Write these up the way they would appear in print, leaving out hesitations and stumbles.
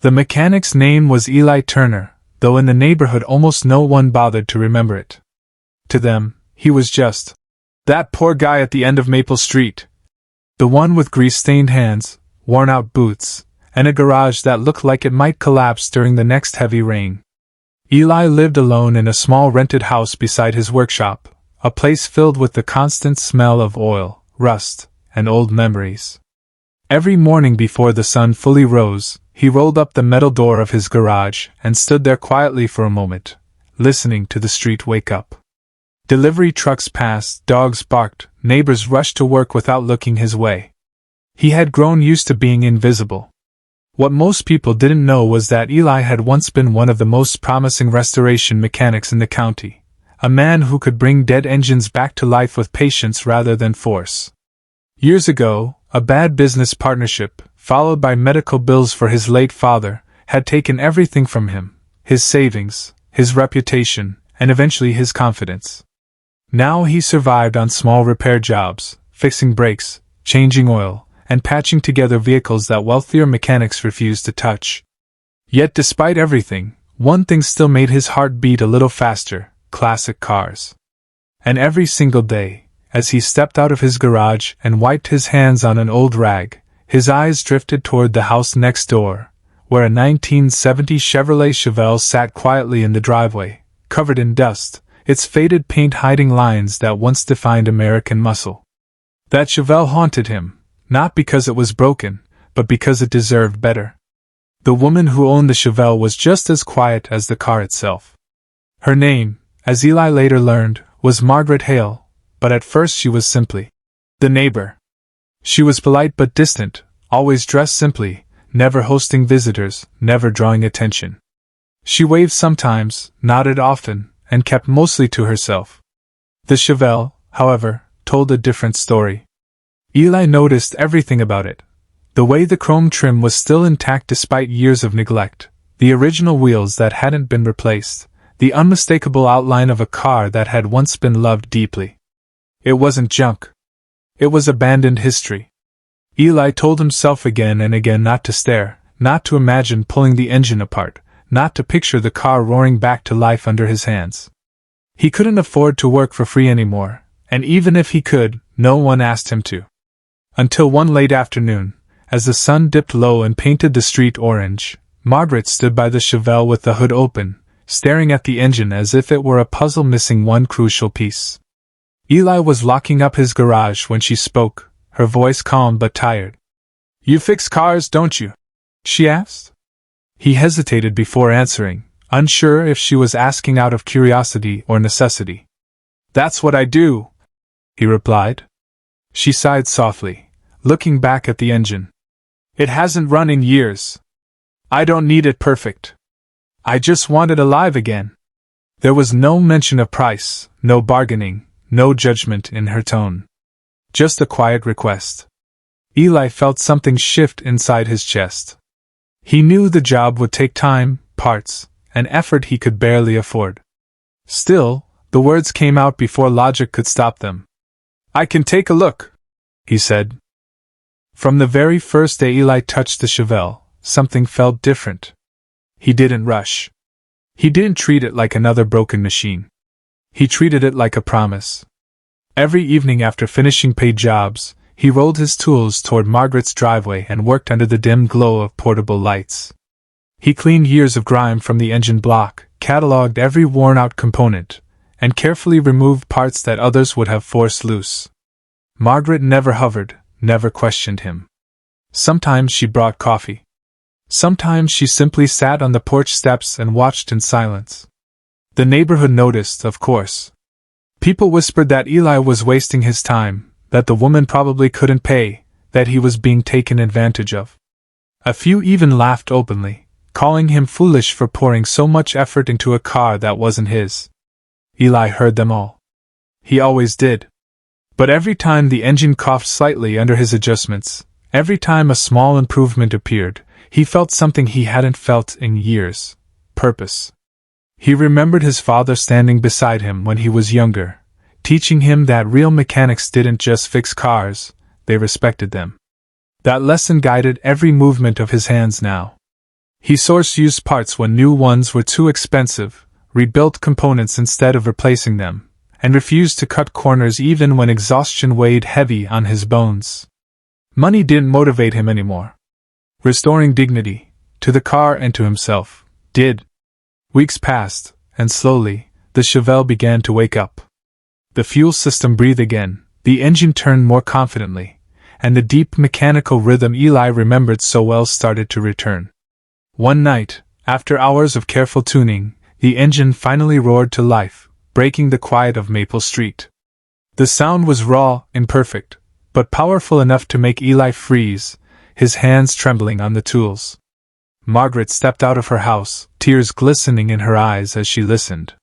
The mechanic's name was Eli Turner, though in the neighborhood almost no one bothered to remember it. To them, he was just that poor guy at the end of Maple Street. The one with grease-stained hands, worn-out boots, and a garage that looked like it might collapse during the next heavy rain. Eli lived alone in a small rented house beside his workshop, a place filled with the constant smell of oil, rust, and old memories. Every morning before the sun fully rose, he rolled up the metal door of his garage and stood there quietly for a moment, listening to the street wake up. Delivery trucks passed, dogs barked, neighbors rushed to work without looking his way. He had grown used to being invisible. What most people didn't know was that Eli had once been one of the most promising restoration mechanics in the county, a man who could bring dead engines back to life with patience rather than force. Years ago, a bad business partnership, followed by medical bills for his late father, had taken everything from him: his savings, his reputation, and eventually his confidence. Now he survived on small repair jobs, fixing brakes, changing oil, and patching together vehicles that wealthier mechanics refused to touch. Yet despite everything, one thing still made his heart beat a little faster: classic cars. And every single day, as he stepped out of his garage and wiped his hands on an old rag, his eyes drifted toward the house next door, where a 1970 Chevrolet Chevelle sat quietly in the driveway, covered in dust, its faded paint hiding lines that once defined American muscle. That Chevelle haunted him, not because it was broken, but because it deserved better. The woman who owned the Chevelle was just as quiet as the car itself. Her name, as Eli later learned, was Margaret Hale, but at first she was simply the neighbor. She was polite but distant, always dressed simply, never hosting visitors, never drawing attention. She waved sometimes, nodded often, and kept mostly to herself. The Chevelle, however, told a different story. Eli noticed everything about it. The way the chrome trim was still intact despite years of neglect, the original wheels that hadn't been replaced, the unmistakable outline of a car that had once been loved deeply. It wasn't junk. It was abandoned history. Eli told himself again and again not to stare, not to imagine pulling the engine apart, not to picture the car roaring back to life under his hands. He couldn't afford to work for free anymore, and even if he could, no one asked him to. Until one late afternoon, as the sun dipped low and painted the street orange, Margaret stood by the Chevelle with the hood open, staring at the engine as if it were a puzzle missing one crucial piece. Eli was locking up his garage when she spoke, her voice calm but tired. "You fix cars, don't you?" she asked. He hesitated before answering, unsure if she was asking out of curiosity or necessity. "That's what I do," he replied. She sighed softly, looking back at the engine. "It hasn't run in years. I don't need it perfect. I just want it alive again." There was no mention of price, no bargaining, no judgment in her tone. Just a quiet request. Eli felt something shift inside his chest. He knew the job would take time, parts, and effort he could barely afford. Still, the words came out before logic could stop them. "I can take a look," he said. From the very first day Eli touched the Chevelle, something felt different. He didn't rush. He didn't treat it like another broken machine. He treated it like a promise. Every evening after finishing paid jobs, he rolled his tools toward Margaret's driveway and worked under the dim glow of portable lights. He cleaned years of grime from the engine block, cataloged every worn-out component, and carefully removed parts that others would have forced loose. Margaret never hovered, never questioned him. Sometimes she brought coffee. Sometimes she simply sat on the porch steps and watched in silence. The neighborhood noticed, of course. People whispered that Eli was wasting his time, that the woman probably couldn't pay, that he was being taken advantage of. A few even laughed openly, calling him foolish for pouring so much effort into a car that wasn't his. Eli heard them all. He always did. But every time the engine coughed slightly under his adjustments, every time a small improvement appeared, he felt something he hadn't felt in years: purpose. He remembered his father standing beside him when he was younger, teaching him that real mechanics didn't just fix cars, they respected them. That lesson guided every movement of his hands now. He sourced used parts when new ones were too expensive, rebuilt components instead of replacing them, and refused to cut corners even when exhaustion weighed heavy on his bones. Money didn't motivate him anymore. Restoring dignity, to the car and to himself, did. Weeks passed, and slowly, the Chevelle began to wake up. The fuel system breathed again, the engine turned more confidently, and the deep mechanical rhythm Eli remembered so well started to return. One night, after hours of careful tuning, the engine finally roared to life, breaking the quiet of Maple Street. The sound was raw, imperfect, but powerful enough to make Eli freeze, his hands trembling on the tools. Margaret stepped out of her house, tears glistening in her eyes as she listened.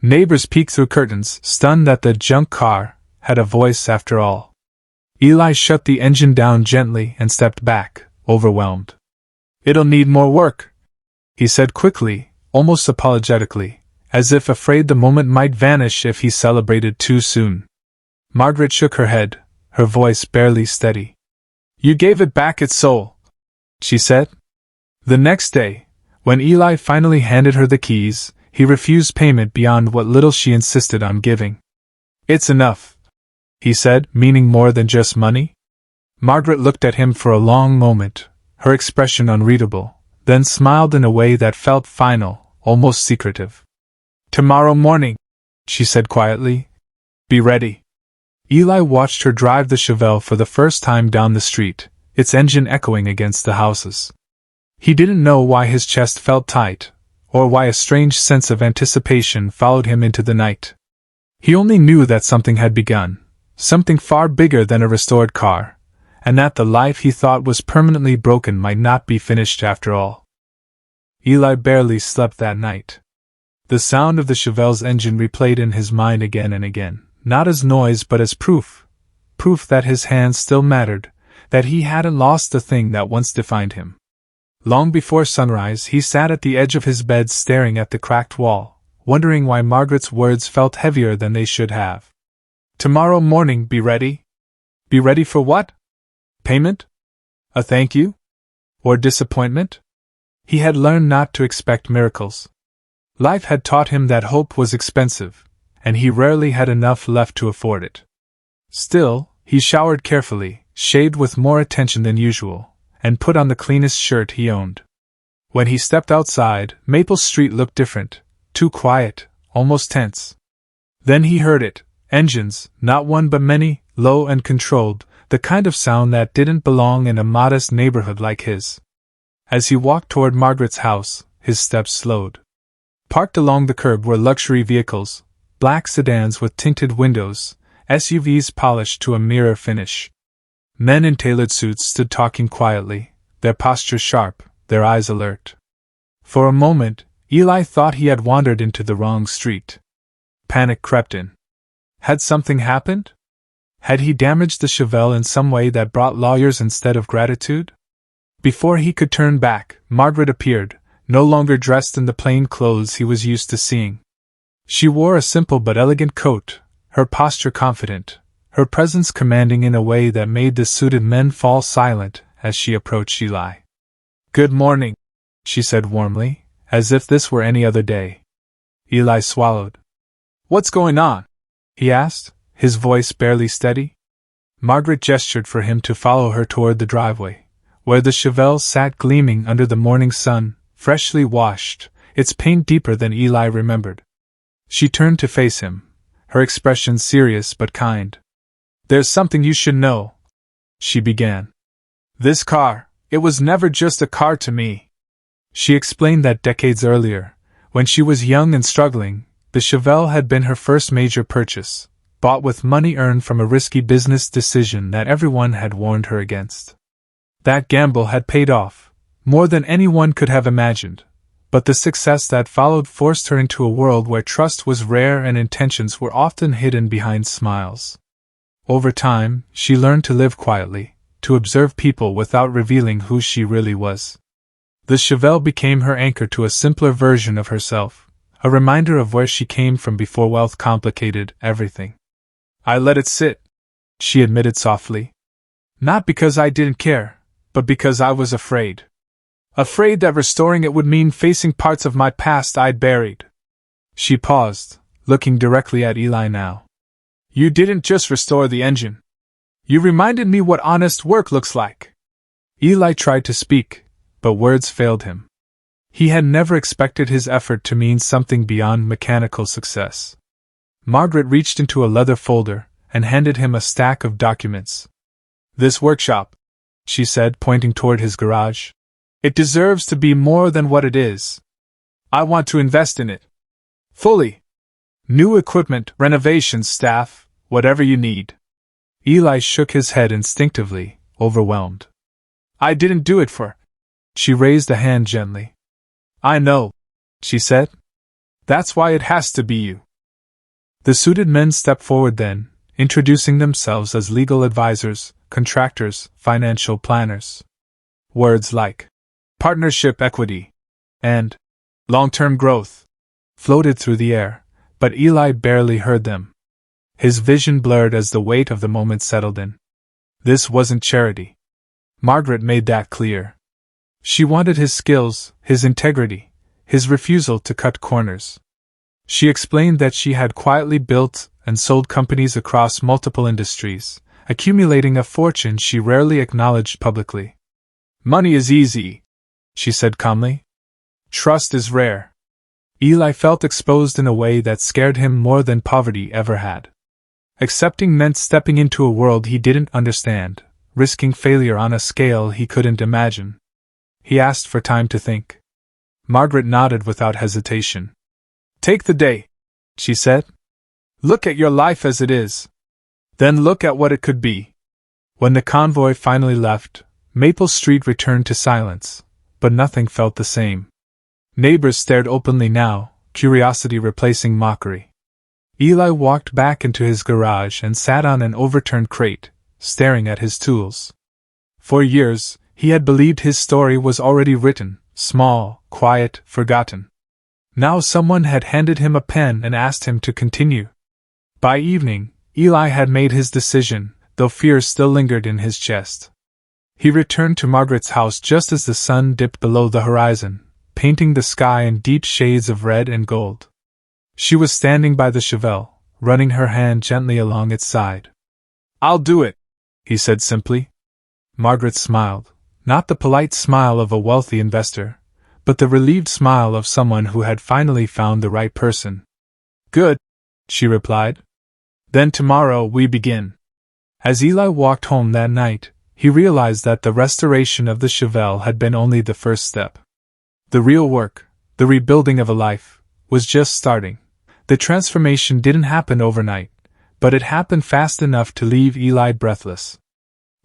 Neighbors peeked through curtains, stunned that the junk car had a voice after all. Eli shut the engine down gently and stepped back, overwhelmed. "It'll need more work," he said quickly, almost apologetically, as if afraid the moment might vanish if he celebrated too soon. Margaret shook her head, her voice barely steady. "You gave it back its soul," she said. The next day, when Eli finally handed her the keys, he refused payment beyond what little she insisted on giving. "It's enough," he said, meaning more than just money. Margaret looked at him for a long moment, her expression unreadable, then smiled in a way that felt final, almost secretive. "Tomorrow morning," she said quietly. "Be ready." Eli watched her drive the Chevelle for the first time down the street, its engine echoing against the houses. He didn't know why his chest felt tight, or why a strange sense of anticipation followed him into the night. He only knew that something had begun, something far bigger than a restored car, and that the life he thought was permanently broken might not be finished after all. Eli barely slept that night. The sound of the Chevelle's engine replayed in his mind again and again, not as noise but as proof that his hands still mattered, that he hadn't lost the thing that once defined him. Long before sunrise, he sat at the edge of his bed staring at the cracked wall, wondering why Margaret's words felt heavier than they should have. "Tomorrow morning, be ready." Be ready for what? Payment? A thank you? Or disappointment? He had learned not to expect miracles. Life had taught him that hope was expensive, and he rarely had enough left to afford it. Still, he showered carefully, shaved with more attention than usual, and put on the cleanest shirt he owned. When he stepped outside, Maple Street looked different, too quiet, almost tense. Then he heard it, engines, not one but many, low and controlled, the kind of sound that didn't belong in a modest neighborhood like his. As he walked toward Margaret's house, his steps slowed. Parked along the curb were luxury vehicles, black sedans with tinted windows, SUVs polished to a mirror finish. Men in tailored suits stood talking quietly, their posture sharp, their eyes alert. For a moment, Eli thought he had wandered into the wrong street. Panic crept in. Had something happened? Had he damaged the Chevelle in some way that brought lawyers instead of gratitude? Before he could turn back, Margaret appeared, no longer dressed in the plain clothes he was used to seeing. She wore a simple but elegant coat, her posture confident, her presence commanding in a way that made the suited men fall silent as she approached Eli. "Good morning," she said warmly, as if this were any other day. Eli swallowed. "What's going on?" he asked, his voice barely steady. Margaret gestured for him to follow her toward the driveway, where the Chevelle sat gleaming under the morning sun, freshly washed, its paint deeper than Eli remembered. She turned to face him, her expression serious but kind. "There's something you should know," she began. "This car, it was never just a car to me." She explained that decades earlier, when she was young and struggling, the Chevelle had been her first major purchase, bought with money earned from a risky business decision that everyone had warned her against. That gamble had paid off, more than anyone could have imagined, but the success that followed forced her into a world where trust was rare and intentions were often hidden behind smiles. Over time, she learned to live quietly, to observe people without revealing who she really was. The Chevelle became her anchor to a simpler version of herself, a reminder of where she came from before wealth complicated everything. "I let it sit," she admitted softly. "Not because I didn't care, but because I was afraid." afraid that restoring it would mean facing parts of my past I'd buried. She paused, looking directly at Eli now. You didn't just restore the engine. You reminded me what honest work looks like. Eli tried to speak, but words failed him. He had never expected his effort to mean something beyond mechanical success. Margaret reached into a leather folder and handed him a stack of documents. This workshop, she said, pointing toward his garage. It deserves to be more than what it is. I want to invest in it. Fully. New equipment, renovations, staff, whatever you need. Eli shook his head instinctively, overwhelmed. I didn't do it for. She raised a hand gently. I know, she said. That's why it has to be you. The suited men stepped forward then, introducing themselves as legal advisors, contractors, financial planners. Words like partnership equity and long-term growth floated through the air, but Eli barely heard them. His vision blurred as the weight of the moment settled in. This wasn't charity. Margaret made that clear. She wanted his skills, his integrity, his refusal to cut corners. She explained that she had quietly built and sold companies across multiple industries, accumulating a fortune she rarely acknowledged publicly. Money is easy, she said calmly. Trust is rare. Eli felt exposed in a way that scared him more than poverty ever had. Accepting meant stepping into a world he didn't understand, risking failure on a scale he couldn't imagine. He asked for time to think. Margaret nodded without hesitation. Take the day, she said. Look at your life as it is. Then look at what it could be. When the convoy finally left, Maple Street returned to silence, but nothing felt the same. Neighbors stared openly now, curiosity replacing mockery. Eli walked back into his garage and sat on an overturned crate, staring at his tools. For years, he had believed his story was already written, small, quiet, forgotten. Now someone had handed him a pen and asked him to continue. By evening, Eli had made his decision, though fear still lingered in his chest. He returned to Margaret's house just as the sun dipped below the horizon, painting the sky in deep shades of red and gold. She was standing by the Chevelle, running her hand gently along its side. I'll do it, he said simply. Margaret smiled, not the polite smile of a wealthy investor, but the relieved smile of someone who had finally found the right person. Good, she replied. Then tomorrow we begin. As Eli walked home that night, he realized that the restoration of the Chevelle had been only the first step. The real work, the rebuilding of a life, was just starting. The transformation didn't happen overnight, but it happened fast enough to leave Eli breathless.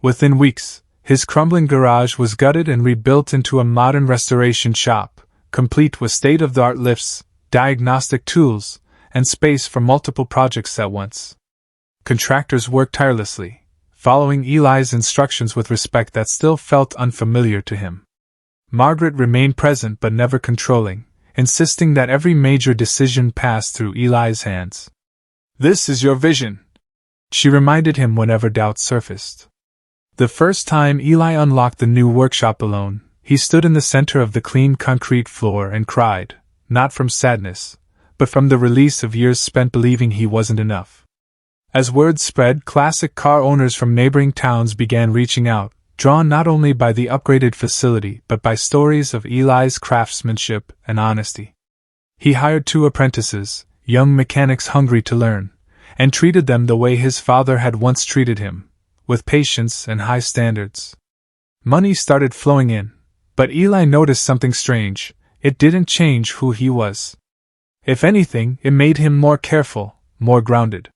Within weeks, his crumbling garage was gutted and rebuilt into a modern restoration shop, complete with state-of-the-art lifts, diagnostic tools, and space for multiple projects at once. Contractors worked tirelessly, following Eli's instructions with respect that still felt unfamiliar to him. Margaret remained present but never controlling, insisting that every major decision pass through Eli's hands. This is your vision, she reminded him whenever doubts surfaced. The first time Eli unlocked the new workshop alone, he stood in the center of the clean concrete floor and cried, not from sadness, but from the release of years spent believing he wasn't enough. As word spread, classic car owners from neighboring towns began reaching out, drawn not only by the upgraded facility but by stories of Eli's craftsmanship and honesty. He hired 2 apprentices, young mechanics hungry to learn, and treated them the way his father had once treated him, with patience and high standards. Money started flowing in, but Eli noticed something strange. It didn't change who he was. If anything, it made him more careful, more grounded.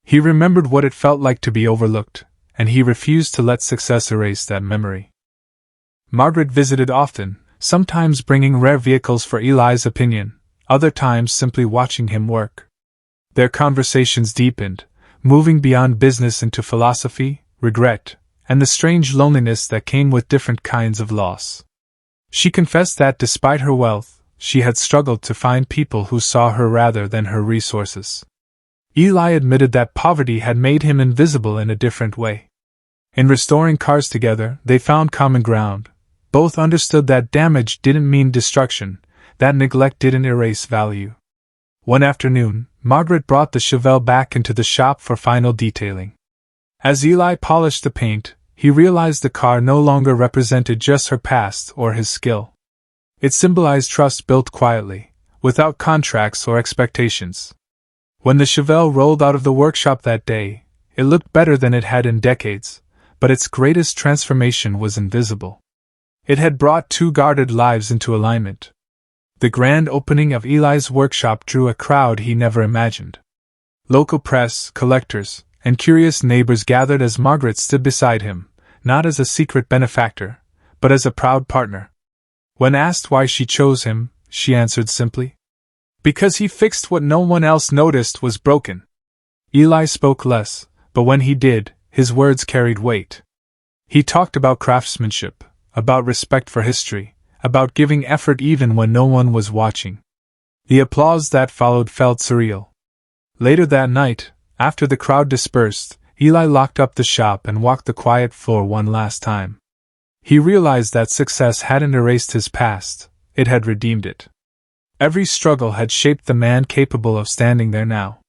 He remembered what it felt like to be overlooked, and he refused to let success erase that memory. Margaret visited often, sometimes bringing rare vehicles for Eli's opinion, other times simply watching him work. Their conversations deepened, moving beyond business into philosophy, regret, and the strange loneliness that came with different kinds of loss. She confessed that despite her wealth, she had struggled to find people who saw her rather than her resources. Eli admitted that poverty had made him invisible in a different way. In restoring cars together, they found common ground, Both understood that damage didn't mean destruction, that neglect didn't erase value. One afternoon, Margaret brought the Chevelle back into the shop for final detailing. As Eli polished the paint, he realized the car no longer represented just her past or his skill. It symbolized trust built quietly, without contracts or expectations. When the Chevelle rolled out of the workshop that day, it looked better than it had in decades, but its greatest transformation was invisible. It had brought two guarded lives into alignment. The grand opening of Eli's workshop drew a crowd he never imagined. Local press, collectors, and curious neighbors gathered as Margaret stood beside him, not as a secret benefactor, but as a proud partner. When asked why she chose him, she answered simply, "Because he fixed what no one else noticed was broken." Eli spoke less, but when he did, his words carried weight. He talked about craftsmanship, about respect for history, about giving effort even when no one was watching. The applause that followed felt surreal. Later that night, after the crowd dispersed, Eli locked up the shop and walked the quiet floor one last time. He realized that success hadn't erased his past, it had redeemed it. Every struggle had shaped the man capable of standing there now.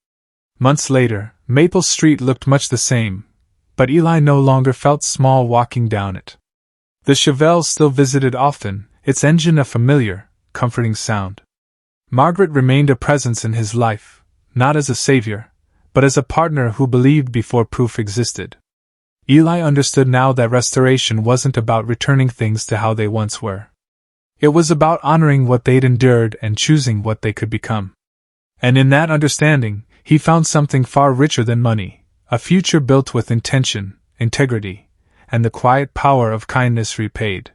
Months later, Maple Street looked much the same, but Eli no longer felt small walking down it. The Chevelle still visited often, its engine a familiar, comforting sound. Margaret remained a presence in his life, not as a savior, but as a partner who believed before proof existed. Eli understood now that restoration wasn't about returning things to how they once were. It was about honoring what they'd endured and choosing what they could become. And in that understanding, he found something far richer than money, a future built with intention, integrity, and the quiet power of kindness repaid.